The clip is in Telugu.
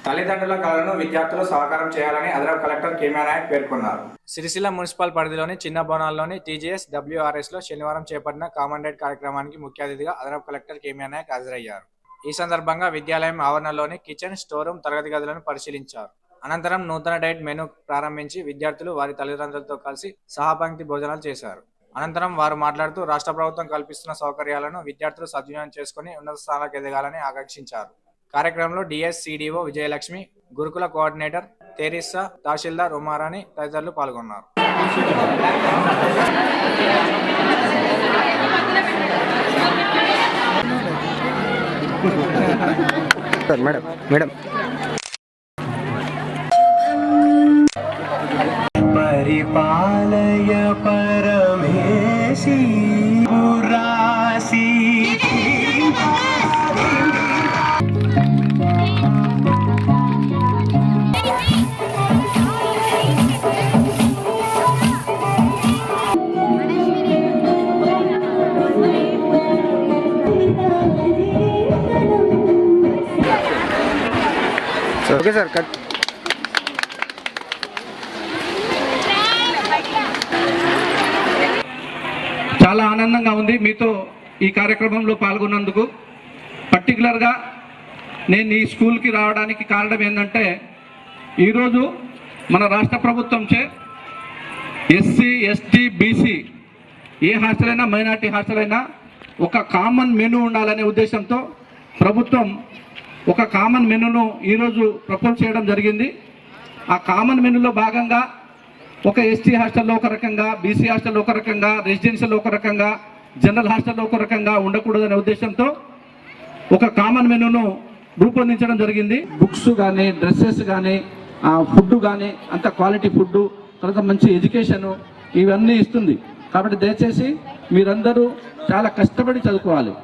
తల్లిదండ్రుల కళలను విద్యార్థులు సహకారం చేయాలని అదనపు కలెక్టర్ కేమీ నాయక్ పేర్కొన్నారు. సిరిసిల్ల మున్సిపల్ పరిధిలోని చిన్న బోనాల్లోని టీజీఎస్ WRS లో శనివారం చేపట్టిన కామన్ డేట్ కార్యక్రమానికి ముఖ్య అతిథిగా అదనపు కలెక్టర్ కేమీ నాయక్ హాజరయ్యారు. ఈ సందర్భంగా విద్యాలయం ఆవరణలోని కిచెన్, స్టోర్ రూమ్, తరగతి గదులను పరిశీలించారు. అనంతరం నూతన డైట్ మెనూ ప్రారంభించి విద్యార్థులు వారి తల్లిదండ్రులతో కలిసి సహపంక్తి భోజనాలు చేశారు. అనంతరం వారు మాట్లాడుతూ రాష్ట్ర ప్రభుత్వం కల్పిస్తున్న సౌకర్యాలను విద్యార్థులు సద్వినియోగం చేసుకుని ఉన్నత స్థానాలకు ఎదగాలని ఆకాంక్షించారు. కార్యక్రమంలో DS CDO విజయలక్ష్మి, గురుకుల కోఆర్డినేటర్ తెరిసా, తహసీల్దార్ ఉమారాణి తదితరులు పాల్గొన్నారు. పరిపాలయ పరమేశి గురాసి ఓకే సార్ కట్. చాలా ఆనందంగా ఉంది మీతో ఈ కార్యక్రమంలో పాల్గొన్నందుకు. పర్టికులర్గా నేను ఈ స్కూల్కి రావడానికి కారణం ఏంటంటే ఈరోజు మన రాష్ట్ర ప్రభుత్వంచే SC ST BC ఏ హాస్టల్ అయినా, మైనార్టీ హాస్టల్ అయినా ఒక కామన్ మెనూ ఉండాలనే ఉద్దేశంతో ప్రభుత్వం ఒక కామన్ మెనూను ఈరోజు ప్రపోజ్ చేయడం జరిగింది. ఆ కామన్ మెనూలో భాగంగా ఒక ST హాస్టల్లో ఒక రకంగా, BC హాస్టల్లో ఒక రకంగా, రెసిడెన్షియల్లో ఒక రకంగా, జనరల్ హాస్టల్లో ఒక రకంగా ఉండకూడదనే ఉద్దేశంతో ఒక కామన్ మెనూను రూపొందించడం జరిగింది. బుక్స్ కానీ, డ్రెస్సెస్ కానీ, ఫుడ్ కానీ అంత క్వాలిటీ ఫుడ్, తర్వాత మంచి ఎడ్యుకేషను ఇవన్నీ ఇస్తుంది. కాబట్టి దయచేసి మీరందరూ చాలా కష్టపడి చదువుకోవాలి.